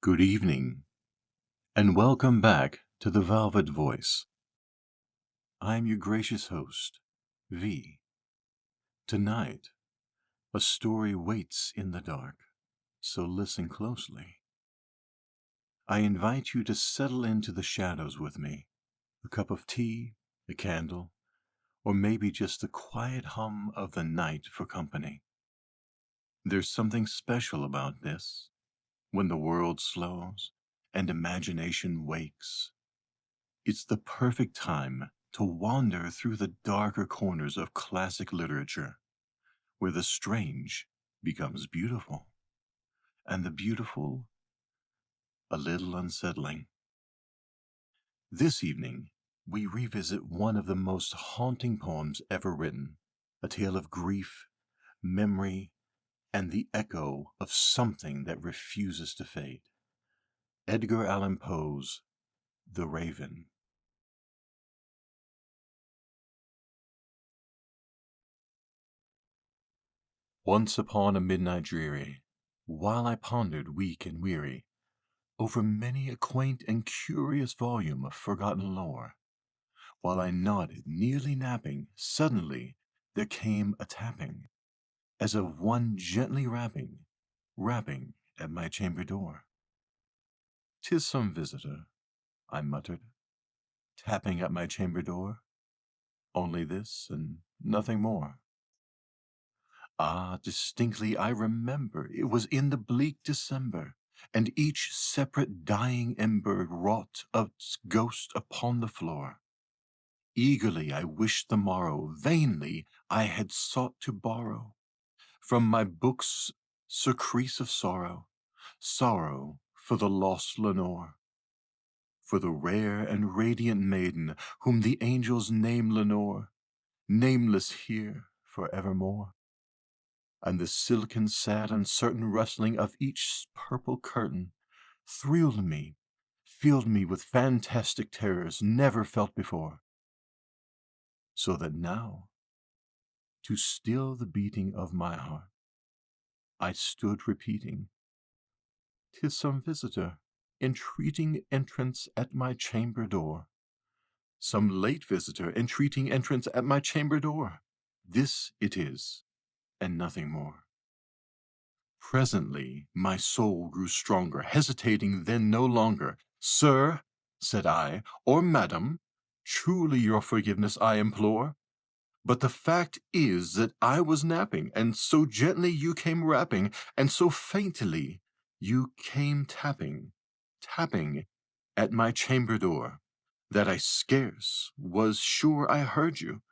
Good evening, and welcome back to the Velvet Voice. I'm your gracious host, V. Tonight, a story waits in the dark, so listen closely. I invite you to settle into the shadows with me, a cup of tea, a candle, or maybe just the quiet hum of the night for company. There's something special about this, when the world slows and imagination wakes. It's the perfect time to wander through the darker corners of classic literature, where the strange becomes beautiful, and the beautiful a little unsettling. This evening, we revisit one of the most haunting poems ever written, a tale of grief, memory, and the echo of something that refuses to fade. Edgar Allan Poe's The Raven. Once upon a midnight dreary, while I pondered weak and weary over many a quaint and curious volume of forgotten lore, while I nodded, nearly napping, suddenly there came a tapping, as of one gently rapping at my chamber door. "'Tis some visitor," I muttered, "tapping at my chamber door. Only this and nothing more." Ah, distinctly I remember it was in the bleak December, and each separate dying ember wrought its ghost upon the floor. Eagerly I wished the morrow, vainly I had sought to borrow from my books surcease of sorrow, sorrow for the lost Lenore, for the rare and radiant maiden whom the angels name Lenore, nameless here for evermore. And the silken, sad, uncertain rustling of each purple curtain thrilled me, filled me with fantastic terrors never felt before. So that now, to still the beating of my heart, I stood repeating, "'Tis some visitor, entreating entrance at my chamber door. Some late visitor, entreating entrance at my chamber door. This it is, and nothing more." Presently my soul grew stronger, hesitating then no longer. "Sir," said I, "or madam, truly your forgiveness I implore. But the fact is that I was napping, and so gently you came rapping, and so faintly you came tapping at my chamber door, that I scarce was sure I heard you.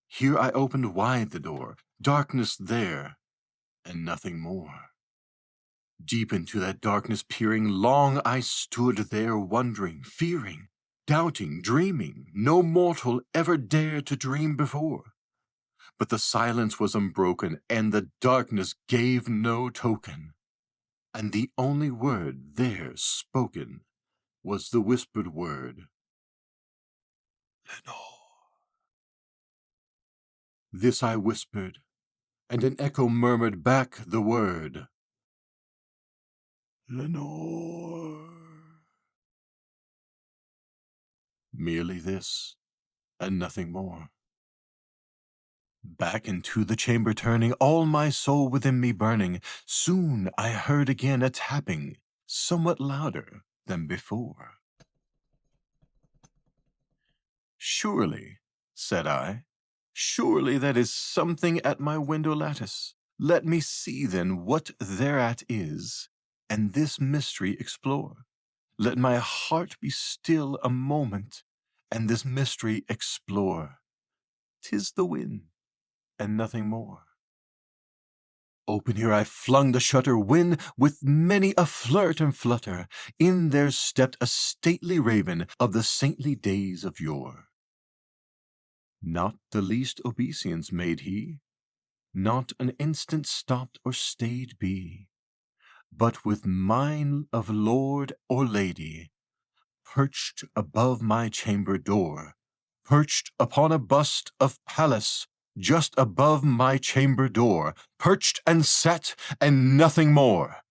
Here I opened wide the door, darkness there, and nothing more. Deep into that darkness peering, long I stood there wondering, fearing, doubting, dreaming, no mortal ever dared to dream before. But the silence was unbroken, and the darkness gave no token, and the only word there spoken was the whispered word, "Lenore." This I whispered, and an echo murmured back the word, "Lenore." Merely this, and nothing more. Back into the chamber turning, all my soul within me burning, soon I heard again a tapping, somewhat louder than before. "Surely," said I, "surely that is something at my window lattice. Let me see then what thereat is, and this mystery explore. Let my heart be still a moment, and this mystery explore. 'Tis the wind, and nothing more." Open here I flung the shutter, when, with many a flirt and flutter, in there stepped a stately raven of the saintly days of yore. Not the least obeisance made he, not an instant stopped or stayed be, but with mien of lord or lady, perched above my chamber door, perched upon a bust of Pallas, just above my chamber door, perched and sat, and nothing more.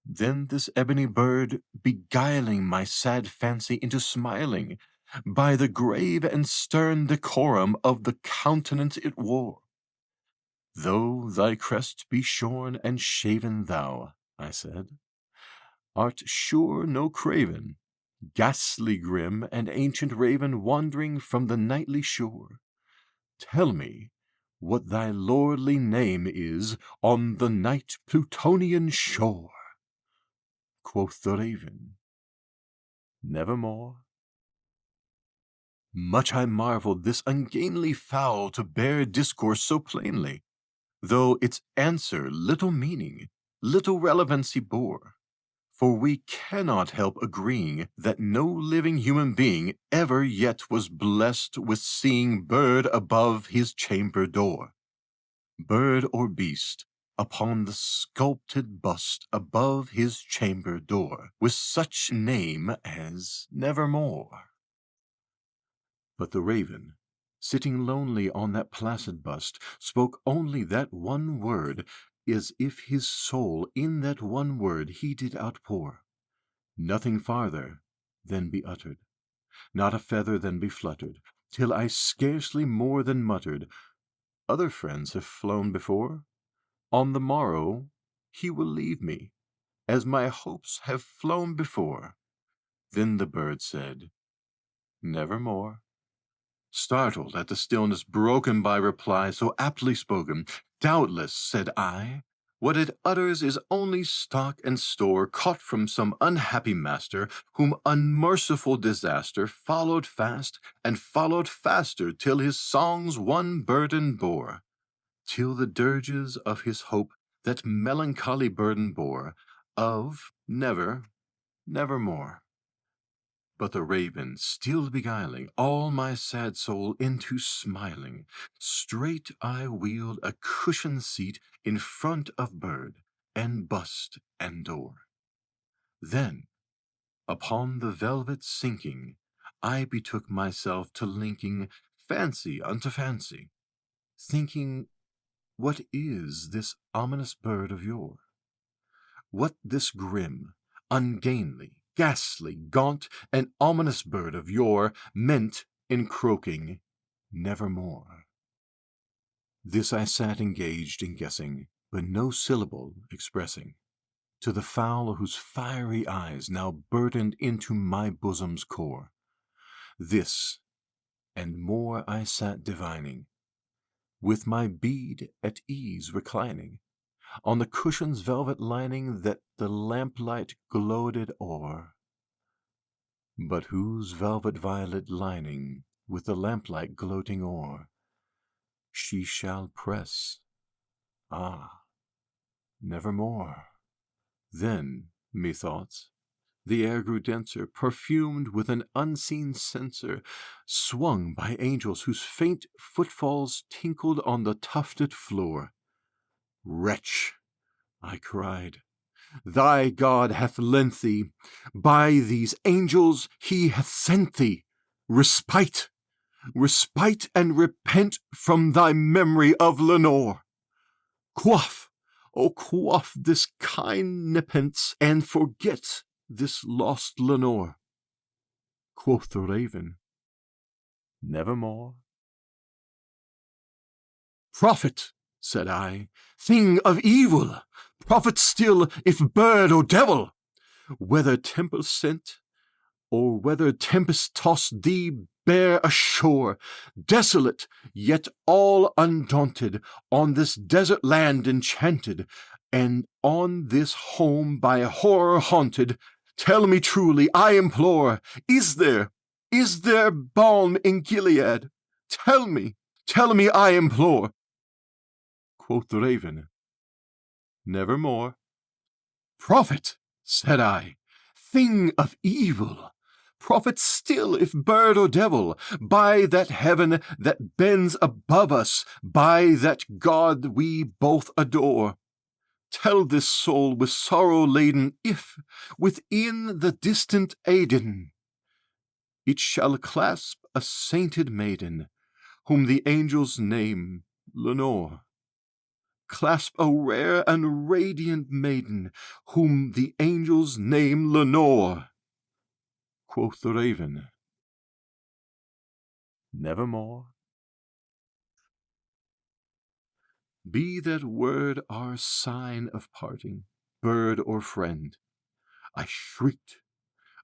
Then this ebony bird, beguiling my sad fancy into smiling, by the grave and stern decorum of the countenance it wore. Though thy crest be shorn and shaven, thou, I said, art sure no craven, ghastly grim and ancient raven wandering from the nightly shore. Tell me what thy lordly name is on the night Plutonian shore. Quoth the raven, Nevermore. Much I marveled this ungainly fowl to bear discourse so plainly, though its answer little meaning, little relevancy bore. For we cannot help agreeing that no living human being ever yet was blessed with seeing bird above his chamber door. Bird or beast, upon the sculpted bust above his chamber door, with such name as Nevermore. But the raven, sitting lonely on that placid bust, spoke only that one word, as if his soul in that one word he did outpour. Nothing farther than be uttered, not a feather than be fluttered, till I scarcely more than muttered, Other friends have flown before. On the morrow he will leave me, as my hopes have flown before. Then the bird said, Nevermore. Startled at the stillness broken by reply so aptly spoken, Doubtless, said I, what it utters is only stock and store caught from some unhappy master, whom unmerciful disaster followed fast and followed faster till his songs one burden bore, till the dirges of his hope that melancholy burden bore, of nevermore. But the raven, still beguiling all my sad soul into smiling, straight I wheeled a cushioned seat in front of bird and bust and door. Then, upon the velvet sinking, I betook myself to linking fancy unto fancy, thinking, what is this ominous bird of yore? What this grim, ungainly, ghastly, gaunt, and ominous bird of yore meant in croaking Nevermore? This I sat engaged in guessing, but no syllable expressing, to the fowl whose fiery eyes now burdened into my bosom's core. This and more I sat divining, with my bead at ease reclining, on the cushion's velvet lining that the lamplight gloated o'er, but whose velvet violet lining with the lamplight gloating o'er she shall press, nevermore. Then, methoughts, the air grew denser, perfumed with an unseen censer, swung by angels whose faint footfalls tinkled on the tufted floor. Wretch, I cried, thy God hath lent thee, by these angels he hath sent thee, respite, respite and repent from thy memory of Lenore. Quaff, oh quaff this kind nepenthe, and forget this lost Lenore. Quoth the raven, Nevermore. Prophet, said I, thing of evil, prophet still, if bird or devil, whether tempest sent, or whether tempest tossed thee bear ashore, desolate, yet all undaunted, on this desert land enchanted, and on this home by horror haunted, tell me truly, I implore, is there balm in Gilead? Tell me, I implore. Quoth the raven, Nevermore. Prophet, said I, thing of evil, prophet still, if bird or devil, by that heaven that bends above us, by that God we both adore. Tell this soul with sorrow laden, if, within the distant Aidenn, it shall clasp a sainted maiden, whom the angels name Lenore. clasp a rare and radiant maiden, whom the angels name Lenore. Quoth the raven, Nevermore. Be that word our sign of parting, bird or friend. I shrieked,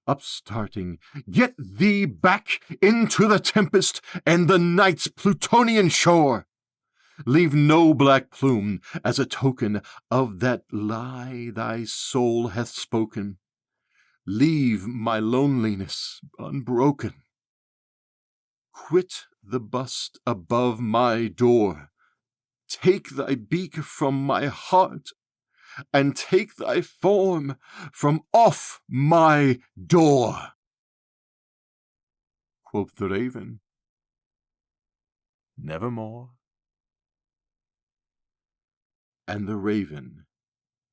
upstarting, Get thee back into the tempest and the night's Plutonian shore! Leave no black plume as a token of that lie thy soul hath spoken. Leave my loneliness unbroken. Quit the bust above my door. Take thy beak from my heart, and take thy form from off my door. Quoth the raven, Nevermore. And the raven,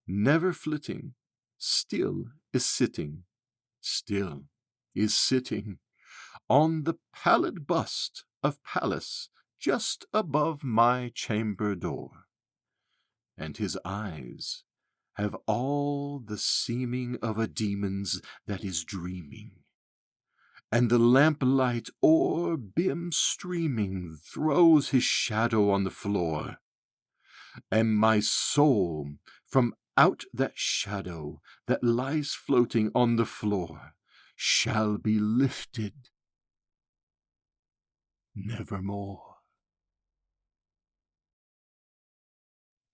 never flitting, still is sitting, on the pallid bust of Pallas just above my chamber door. And his eyes have all the seeming of a demon's that is dreaming, and the lamplight o'er bim streaming throws his shadow on the floor, and my soul from out that shadow that lies floating on the floor shall be lifted nevermore.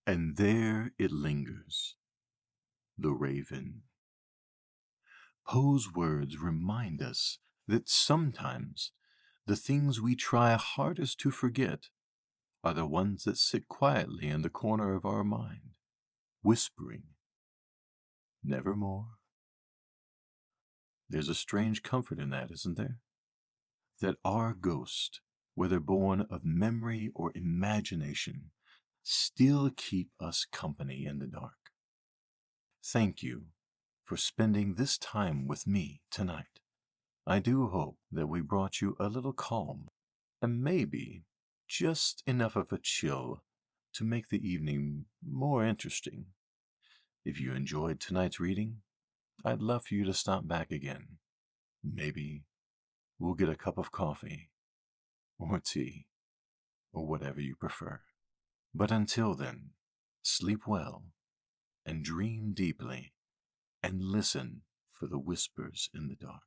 And there it lingers, the raven. Poe's words remind us that sometimes the things we try hardest to forget are the ones that sit quietly in the corner of our mind, whispering, Nevermore. There's a strange comfort in that, isn't there? That our ghost, whether born of memory or imagination, still keep us company in the dark. Thank you for spending this time with me tonight. I do hope that we brought you a little calm and maybe just enough of a chill to make the evening more interesting. If you enjoyed tonight's reading, I'd love for you to stop back again. Maybe we'll get a cup of coffee or tea or whatever you prefer. But until then, sleep well and dream deeply and listen for the whispers in the dark.